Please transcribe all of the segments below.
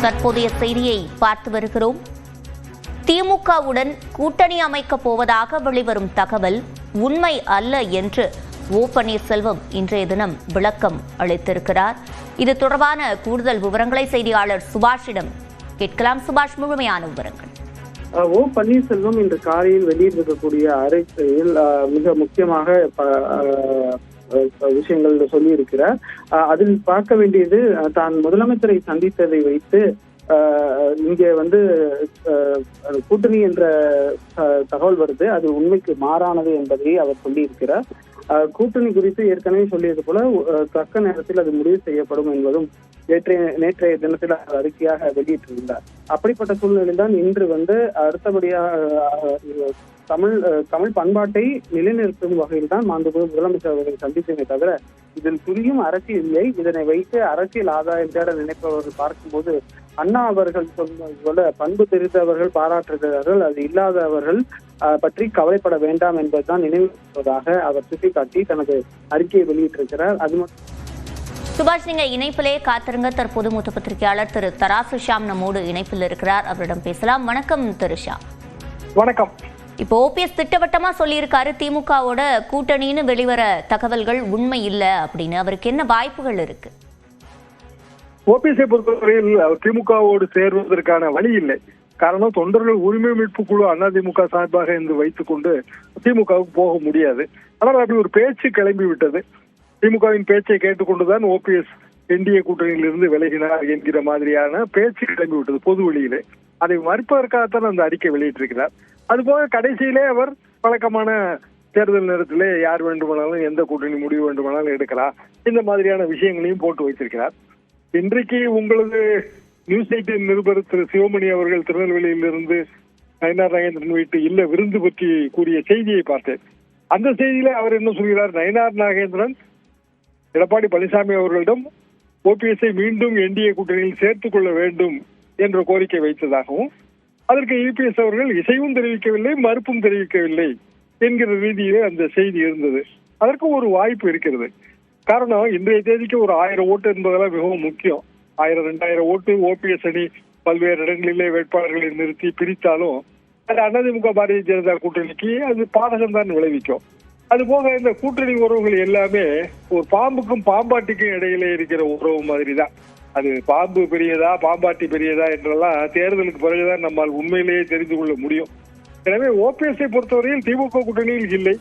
தற்போதைய செய்தியை பார்த்து வருகிறோம். திமுகவுடன் கூட்டணி அமைக்கப் போவதாக வெளிவரும் தகவல் உண்மை அல்ல என்று ஓ பன்னீர்செல்வம் இன்றைய தினம் விளக்கம் அளித்திருக்கிறார். இது தொடர்பான கூடுதல் விவரங்களை செய்தியாளர் சுபாஷிடம் கேட்கலாம். சுபாஷ், முழுமையான விவரங்கள். ஓ பன்னீர்செல்வம் இன்று காலையில் வெளியிட்டிருக்கக்கூடிய அறிக்கையில் மிக முக்கியமாக விஷயங்கள் சொல்லியிருக்கிறார். அதில் பார்க்க வேண்டியது, தான் முதலமைச்சரை சந்தித்ததை வைத்து இங்கே கூட்டணி என்ற தகவல் வருது, அது உண்மைக்கு மாறானது என்பதை அவர் சொல்லியிருக்கிறார். கூட்டணி குறித்து ஏற்கனவே சொல்லியது போல தக்க நேரத்தில் அது முடிவு செய்யப்படும் என்பதும் நேற்றைய தினத்தில் அறிக்கையாக வெளியிட்டிருந்தார். அப்படிப்பட்ட சூழ்நிலையில் தான் இன்று அடுத்தபடியாக தமிழ் பண்பாட்டை நிலைநிறுத்தும் வகையில் தான் மாண்புமிகு முதலமைச்சர் அவர்களை சந்தித்ததை தவிர இதில் துளியும் அரசியல் இல்லை. இதனை வைத்து அரசியல் ஆதாயம் தேட நினைப்பவர்கள் பார்க்கும்போது அண்ணா அவர்கள் சொன்னது போல பண்பு தெரிந்தவர்கள் பாராட்டுகிறார்கள், அது இல்லாதவர்கள் பற்றி கவலைப்பட வேண்டாம் என்பதுதான் நினைவுவதாக அவர் சுட்டிக்காட்டி தனது அறிக்கையை வெளியிட்டிருக்கிறார். அது மட்டும் சுபாஷ், நீங்க இணைப்பிலே காத்திருங்க. தற்போது மூத்த பத்திரிகையாளர் திரு தராசு ஷாம் நம்மோடு இணைப்பில் இருக்கிறார். அவரிடம் பேசலாம். வணக்கம் திரு ஷா. வணக்கம். இப்போ ஓபிஎஸ் திட்டவட்டமா சொல்லியிருக்காரு திமுகவோட கூட்டணின்னு வெளிவர தகவல்கள் உண்மை இல்லை அப்படின்னு. அவருக்கு என்ன வாய்ப்புகள் இருக்கு? ஓபிஎஸ்ஐ பொறுத்தவரையில் திமுகவோடு சேர்வதற்கான வழி இல்லை. காரணம், தொண்டர்கள் உரிமை மீட்பு குழு அதிமுக சார்பாக என்று வைத்துக் கொண்டு திமுகவுக்கு போக முடியாது. ஆனால் அப்படி ஒரு பேச்சு கிளம்பி விட்டது. திமுகவின் பேச்சை கேட்டுக்கொண்டுதான் ஓபிஎஸ் என்டிஏ கூட்டணியில் இருந்து விலகினார் என்கிற மாதிரியான பேச்சு கிளம்பி விட்டது பொது வெளியிலே. அதை மறுப்பதற்காகத்தான் அந்த அறிக்கை வெளியிட்டிருக்கிறார். அதுபோக கடைசியிலே அவர் வழக்கமான தேர்தல் நேரத்திலே யார் வேண்டுமானாலும் எந்த கூட்டணி முடிவு வேண்டுமானாலும் எடுக்கலாம், இந்த மாதிரியான விஷயங்களையும் போட்டு வைத்திருக்கிறார். இன்றைக்கு உங்களது நியூஸ் 18 நிருபர் திரு சிவமணி அவர்கள் திருநெல்வேலியிலிருந்து நயினார் நாகேந்திரன் வீட்டு இல்ல விருந்து பற்றி கூறிய செய்தியை பார்த்தேன். அந்த செய்தியில அவர் என்ன சொல்கிறார், நயினார் நாகேந்திரன் எடப்பாடி பழனிசாமி அவர்களிடம் ஓபிஎஸ்ஐ மீண்டும் என்டிஏ கூட்டணியில் சேர்த்துக் கொள்ள வேண்டும் என்ற கோரிக்கை வைத்ததாகவும், அதற்கு இபிஎஸ் அவர்கள் இசைவும் தெரிவிக்கவில்லை, மறுப்பும் தெரிவிக்கவில்லை என்கிற ரீதியிலே அந்த செய்தி இருந்தது. அதற்கு ஒரு வாய்ப்பு இருக்கிறது. காரணம், இன்றைய தேதிக்கு ஒரு 1000 ஓட்டு என்பதெல்லாம் மிகவும் முக்கியம். 1000-2000 ஓட்டு ஓபிஎஸ் அணி பல்வேறு இடங்களிலே வேட்பாளர்களை நிறுத்தி பிரித்தாலும் அது அதிமுக பாரதிய ஜனதா கூட்டணிக்கு அது பாதகம் தான் விளைவிக்கும். அதுபோக இந்த கூட்டணி உறவுகள் எல்லாமே ஒரு பாம்புக்கும் பாம்பாட்டிக்கும் இடையிலே இருக்கிற உறவு மாதிரி தான். அது பாம்பு பெரியதா பாம்பாட்டி பெரியதா என்றெல்லாம் தேர்தலுக்கு பிறகுதான் நம்மால் உண்மையிலேயே தெரிந்து கொள்ள முடியும். எனவே ஓபிஎஸ்ஐ பொறுத்தவரையில் திமுக கூட்டணியில் இல்லை.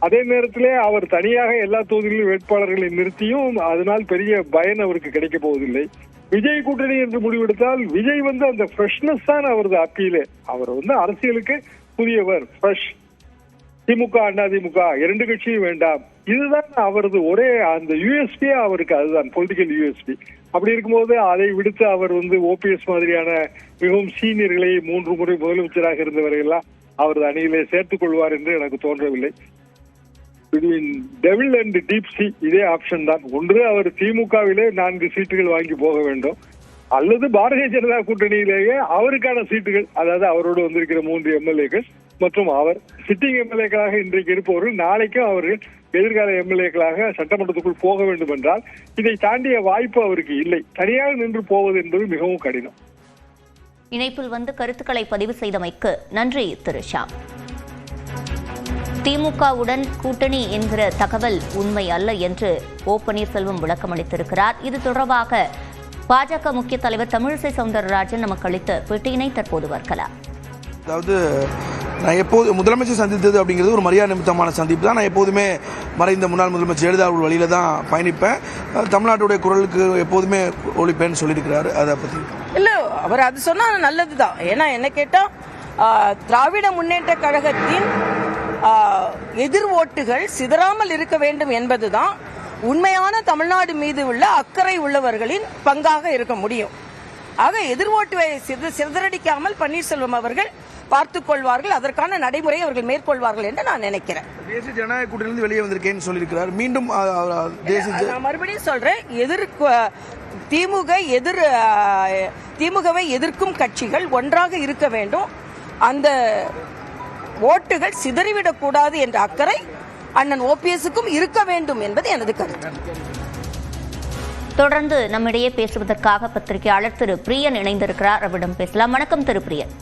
அதே நேரத்திலே அவர் தனியாக எல்லா தொகுதிகளிலும் வேட்பாளர்களை நிறுத்தியும் அதனால் பெரிய பயன் அவருக்கு கிடைக்க போவதில்லை. விஜய் கூட்டணி என்று முடிவெடுத்தால் விஜய் அந்த ஃப்ரெஷ்னஸ் தான் அவரது அப்பீலே. அவர் அரசியலுக்கு புதியவர், ஃப்ரெஷ். திமுக அதிமுக 2 கட்சியும் வேண்டாம், இதுதான் அவரது ஒரே அந்த யூஎஸ்பி. அவருக்கு அதுதான் பொலிட்டிக்கல் யூஎஸ்பி. அப்படி இருக்கும்போது அதை விடுத்து அவர் ஓபிஎஸ் மாதிரியான மிகவும் சீனியர்களை 3 முறை முதலமைச்சராக இருந்தவரையெல்லாம் அவரது அணியிலே சேர்த்துக் கொள்வார் என்று எனக்கு தோன்றவில்லை. Between devil and deep C இதே ஆப்ஷன் தான். ஒன்று, அவர் திமுகவிலே 4 சீட்டுகள் வாங்கி போக வேண்டும், அல்லது பாரதிய ஜனதா கூட்டணியிலேயே அவருக்கான சீட்டுகள், அதாவது அவரோடு வந்திருக்கிற 3 எம்எல்ஏக்கள் மற்றும் அவர் சிட்டிங் எம்எல்ஏக்களாக இன்றைக்கு இருப்பவர்கள் நாளைக்கும் அவர்கள் எதிர்கால எம்எல்ஏக்களாக சட்டமன்றத்துக்குள் போக வேண்டும் என்றால் இதை தாண்டிய வாய்ப்பு அவருக்கு இல்லை. தனியாக நின்று போவது என்பது மிகவும் கடினம். இணைப்பில் கருத்துக்களை பதிவு செய்தமைக்கு நன்றி திரு ஷா. திமுகவுடன் கூட்டணி என்கிற தகவல் உண்மை அல்ல என்று ஓ பன்னீர்செல்வம் விளக்கம் அளித்திருக்கிறார். இது தொடர்பாக பாஜக முக்கிய தலைவர் தமிழிசை சவுந்தரராஜன் நமக்கு அளித்த பேட்டியினை தற்போது பார்க்கலாம். அதாவது, நான் எப்போது முதலமைச்சர் சந்தித்தது அப்படிங்கிறது ஒரு மரியாதை நிமித்தமான சந்திப்பு தான். நான் எப்போதுமே மறைந்த முன்னாள் முதலமைச்சர் ஜெயலலிதா அவர்கள் வழியில தான் பயணிப்பேன். தமிழ்நாட்டுடைய குரலுக்கு எப்போதுமே ஒழிப்பேன்னு சொல்லியிருக்கிறாரு. அதை பற்றி இல்லை, அவர் அது சொன்னால் நல்லது தான். ஏன்னா என்ன கேட்டால், திராவிட முன்னேற்ற கழகத்தின் எதிர் ஓட்டுகள் சிதறாமல் இருக்க வேண்டும் என்பதுதான் உண்மையான தமிழ்நாடு மீது உள்ள அக்கறை உள்ளவர்களின் பங்காக இருக்க முடியும். ஆக எதிர் ஓட்டுவை சிதறடிக்காமல் பன்னீர்செல்வம் அவர்கள் பார்த்துக் கொள்வார்கள், அதற்கான நடைமுறையை அவர்கள் மேற்கொள்வார்கள் என்று நான் நினைக்கிறேன். தேசிய ஜனநாயக கூட்டணியிலிருந்து வெளியே வந்திருக்கேன்னு சொல்லியிருக்கிறார். மீண்டும் நான் மறுபடியும் சொல்றேன், திமுகவை எதிர்க்கும் கட்சிகள் ஒன்றாக இருக்க வேண்டும், அந்த ஓட்டுகள் சிதறிவிடக் கூடாது என்ற அக்கறை அண்ணன் ஓபிஎஸ்க்கும் இருக்க வேண்டும் என்பது எனது கருத்து. தொடர்ந்து நம்மிடையே பேசுவதற்காக பத்திரிகையாளர் திரு பிரியன் இணைந்திருக்கிறார். அவரிடம் பேசலாம். வணக்கம் திரு பிரியன்.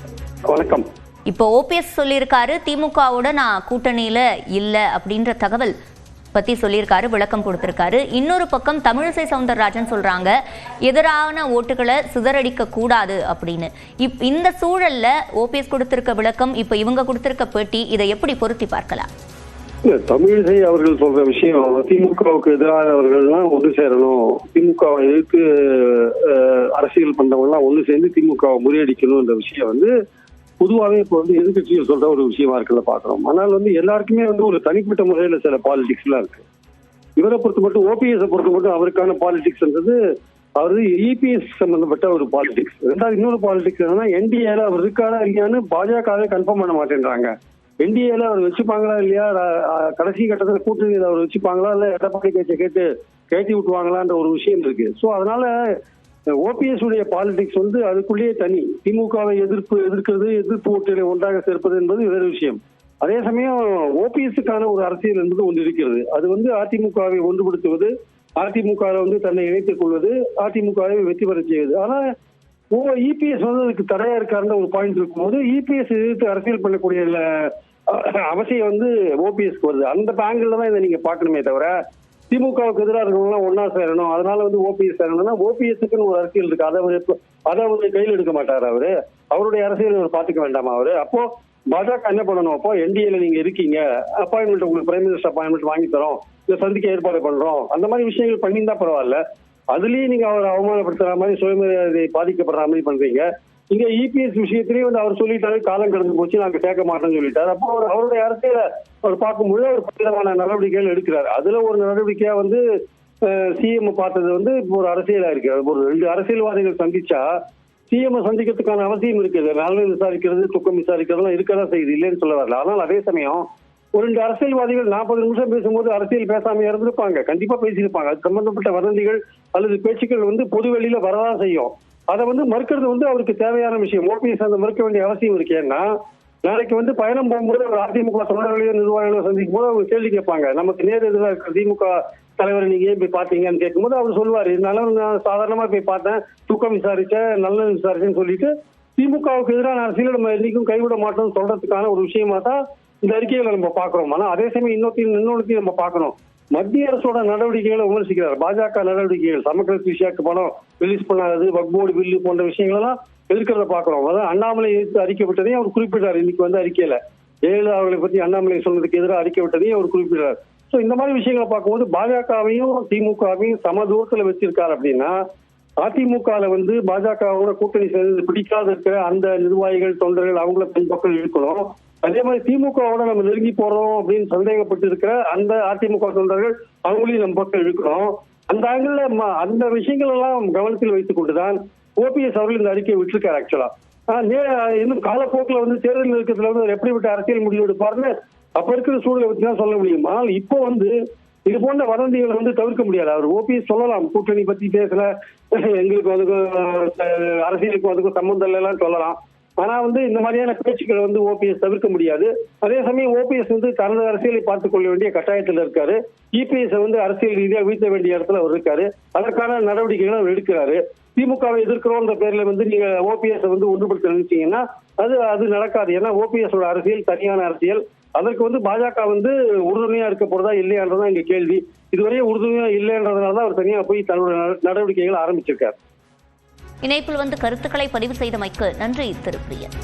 வணக்கம். இப்போ ஓபிஎஸ் சொல்லியிருக்காரு திமுகவோட நான் கூட்டணியில இல்ல அப்படின்ற தகவல் பத்தி சொல்லியிருக்காரு, விளக்கம் கொடுத்திருக்காரு. இன்னொரு பக்கம் தமிழிசை சவுந்தரராஜன் சொல்றாங்க எதிரான ஓட்டுகளை சிதறடிக்க கூடாது அப்படின்னு. இந்த சூழல்ல ஓபிஎஸ் கொடுத்திருக்க விளக்கம், இப்ப இவங்க கொடுத்திருக்க பேட்டி, இதை எப்படி பொருத்தி பார்க்கலாம்? தமிழிசை அவர்கள் சொல்ற விஷயம் திமுகவுக்கு எதிரானவர்கள்லாம் ஒன்று சேரணும், திமுகவை எதிர்த்து அரசியல் பண்றவங்கலாம் ஒன்று சேர்ந்து திமுகவை முறியடிக்கணும்ன்ற விஷயம் பொதுவாகவே இப்போ எதிர்கட்சிகள் சொல்ற ஒரு விஷயமா இருக்கிறத பாக்குறோம். ஆனால் எல்லாருக்குமே ஒரு தனிப்பட்ட முறையில சில பாலிடிக்ஸ் எல்லாம் இருக்கு. இவரை பொறுத்த மட்டும் ஓபிஎஸ் பொறுத்த மட்டும் அவருக்கான பாலிடிக்ஸ்ன்றது அவரு இபிஎஸ் சம்பந்தப்பட்ட ஒரு பாலிடிக்ஸ். ரெண்டாவது இன்னொரு பாலிடிக்ஸ் என்னன்னா என்டிஏல அவர் இருக்காரா இல்லையான்னு பாஜகவே கன்ஃபார்ம் பண்ண மாட்டேன்றாங்க. என்டிஏல அவர் வச்சுப்பாங்களா இல்லையா, கடைசி கட்டத்தில் கூட்டணியில் அவர் வச்சுப்பாங்களா இல்ல எடப்பாடி பேச்சை கேட்டு கட்டி விட்டுவாங்களான்ற ஒரு விஷயம் இருக்கு. ஸோ அதனால ஓபிஎஸ் உடைய பாலிடிக்ஸ் அதுக்குள்ளேயே தனி. திமுகவை எதிர்ப்பு ஓட்டுகளை ஒன்றாக சேர்ப்பது என்பது வேறு விஷயம். அதே சமயம் ஓபிஎஸ்க்கான ஒரு அரசியல் என்பது ஒன்று இருக்கிறது. அது அதிமுகவை ஒன்றுபடுத்துவது, அதிமுக தன்னை இணைத்துக் கொள்வது, அதிமுகவை வெற்றி பெற செய்வது. ஆனா இபிஎஸ் அதுக்கு தடையா இருக்காருன்ற ஒரு பாயிண்ட் இருக்கும்போது இபிஎஸ் எதிர்த்து அரசியல் பண்ணக்கூடிய அவசியம் ஓபிஎஸ்க்கு வருது. அந்த ஆங்கிள் தான் இதை நீங்க பாக்கணுமே தவிர திமுகவுக்கு எதிராக இருக்கவங்களாம் ஒன்னா சேரணும், அதனால ஓபிஎஸ் சேரணும்னா ஓபிஎஸ்க்குன்னு ஒரு அரசியல் இருக்கு. அதை கையில் எடுக்க மாட்டாரு அவரு. அவருடைய அரசியல் அவர் பாத்துக்க வேண்டாமா அவரு? அப்போ பாஜக என்ன பண்ணணும்? அப்போ என்டிஏல நீங்க இருக்கீங்க, அப்பாயின்மெண்ட் உங்களுக்கு பிரைம் மினிஸ்டர் அப்பாயின்மெண்ட் வாங்கி தரோம், இல்ல சந்திக்க ஏற்பாடு பண்றோம், அந்த மாதிரி விஷயங்கள் பண்ணியிருந்தா பரவாயில்ல. அதுலயும் நீங்க அவரை அவமானப்படுத்துற மாதிரி சுயமரியாதை பாதிக்கப்படுற மாதிரி பண்றீங்க. இங்க இபிஎஸ் விஷயத்திலேயே அவர் சொல்லிட்டாரு காலம் கடந்து போச்சு நாங்க சேர்க்க மாட்டோம்னு சொல்லிட்டாரு. அப்போ அவருடைய அரசியல அவர் பார்க்கும்போது அவர் பலவிதமான நடவடிக்கைகள் எடுக்கிறாரு. அதுல ஒரு நடவடிக்கையா சிஎம் பார்த்தது இப்போ ஒரு அரசியலா இருக்கு. ஒரு 2 அரசியல்வாதிகள் சந்திச்சா சிஎம் சந்திக்கிறதுக்கான அவசியம் இருக்குது. நலன் விசாரிக்கிறது, துக்கம் விசாரிக்கிறதுலாம் இருக்கதான் செய்யுது, இல்லைன்னு சொல்ல வரல. ஆனால் அதே சமயம் ஒரு 2 அரசியல்வாதிகள் 40 நிமிஷம் பேசும்போது அரசியல் பேசாம இருந்திருப்பாங்க, கண்டிப்பா பேசியிருப்பாங்க. அது சம்பந்தப்பட்ட வதந்திகள் அல்லது பேச்சுக்கள் பொது வெளியில வரதான் செய்யும். அதை மறுக்கிறது அவருக்கு தேவையான விஷயம். ஓபிஎஸ் அந்த மறுக்க வேண்டிய அவசியம் இருக்கு. ஏன்னா நாளைக்கு பயணம் போகும்போது ஒரு அதிமுக தொண்டர்களையோ நிர்வாகிகளோ சந்திக்கும் போது அவங்க கேள்வி கேட்பாங்க, நமக்கு நேர் எதிராக இருக்கிற திமுக தலைவரை நீங்க ஏன் போய் பாத்தீங்கன்னு கேட்கும்போது அவர் சொல்லுவாரு, இதனால நான் சாதாரணமா போய் பார்த்தேன், துக்கம் விசாரிச்சேன், நல்லது விசாரிச்சேன்னு சொல்லிட்டு திமுகவுக்கு எதிரான அரசியல் நம்ம என்னைக்கும் கைவிட மாட்டோம்னு சொல்றதுக்கான ஒரு விஷயமா தான் இந்த அறிக்கைகளை நம்ம பாக்குறோம். ஆனா அதே சமயம் இன்னொன்னு நம்ம பார்க்கணும். மத்திய அரசோட நடவடிக்கைகளை விமர்சிக்கிறார். பாஜக நடவடிக்கைகள், சமக்கர் விஷயக்கு பணம் ரிலீஸ் பண்ணாதது, வக்போர்டு பில்லு போன்ற விஷயங்கள் எல்லாம் எதிர்க்கிறத பாக்குறோம். அதாவது அண்ணாமலை எதிர்த்து அறிக்கை விட்டதையும் அவர் குறிப்பிட்டார். இன்னைக்கு அறிக்கையில ஜெயலலிதா அவர்களை பத்தி அண்ணாமலை சொன்னதுக்கு எதிராக அறிக்கை விட்டதையும் அவர் குறிப்பிட்டார். சோ இந்த மாதிரி விஷயங்களை பார்க்கும்போது பாஜகவையும் திமுகவையும் சம தூரத்துல வச்சிருக்காரு. அப்படின்னா அதிமுகல பாஜகவோட கூட்டணி சேர்ந்து பிடிக்காத இருக்கிற அந்த நிர்வாகிகள் தொண்டர்கள் அவங்கள பின்பக்கம் இருக்கணும். அதே மாதிரி திமுகவோட நம்ம நெருங்கி போறோம் அப்படின்னு சந்தேகப்பட்டு இருக்கிற அந்த அதிமுக தொண்டர்கள் அவங்களையும் நம்ம பக்கம் இருக்கணும். அந்த ஆங்கிள் அந்த விஷயங்கள் எல்லாம் கவனத்தில் வைத்துக் கொண்டுதான் ஓபிஎஸ் அவர்கள் இந்த அறிக்கையை விட்டுருக்காரு. ஆக்சுவலா இன்னும் காலப்போக்கில் தேர்தல் இருக்கிறதுல எப்படிப்பட்ட அரசியல் முடிவு எடுப்பாருன்னு அப்ப இருக்கிற சூழலை வச்சு தான் சொல்ல முடியும். ஆனால் இப்போ இது போன்ற வதந்திகளை தவிர்க்க முடியாது. அவர் ஓபிஎஸ் சொல்லலாம், கூட்டணி பத்தி பேசல, எங்களுக்கு அரசியலுக்கு அதுக்கும் சம்பந்தம் இல்லைன்னு சொல்லலாம். ஆனா இந்த மாதிரியான பேச்சுக்கள் ஓபிஎஸ் தவிர்க்க முடியாது. அதே சமயம் ஓபிஎஸ் தனது அரசியலை பார்த்துக் கொள்ள வேண்டிய கட்டாயத்தில் இருக்காரு. இபிஎஸ் அரசியல் ரீதியா வீழ்த்த வேண்டிய இடத்துல அவர் இருக்காரு. அதற்கான நடவடிக்கைகளை அவர் எடுக்கிறாரு. திமுகவை எதிர்க்கிறோன்ற பேர்ல நீங்க ஓபிஎஸ் ஒன்றுபடுத்த நினைச்சீங்கன்னா அது நடக்காது. ஏன்னா ஓபிஎஸ் அரசியல் தனியான அரசியல். அதற்கு பாஜக உறுதுணையா இருக்க போறதா இல்லையான்றதான் இங்க கேள்வி. இதுவரையும் உறுதுணையா இல்லைன்றதுனாலதான் அவர் தனியா போய் தன்னுடைய நடவடிக்கைகளை ஆரம்பிச்சிருக்காரு. இணைப்பில் கருத்துக்களை பதிவு செய்தமைக்கு நன்றி திரு பிரியன்.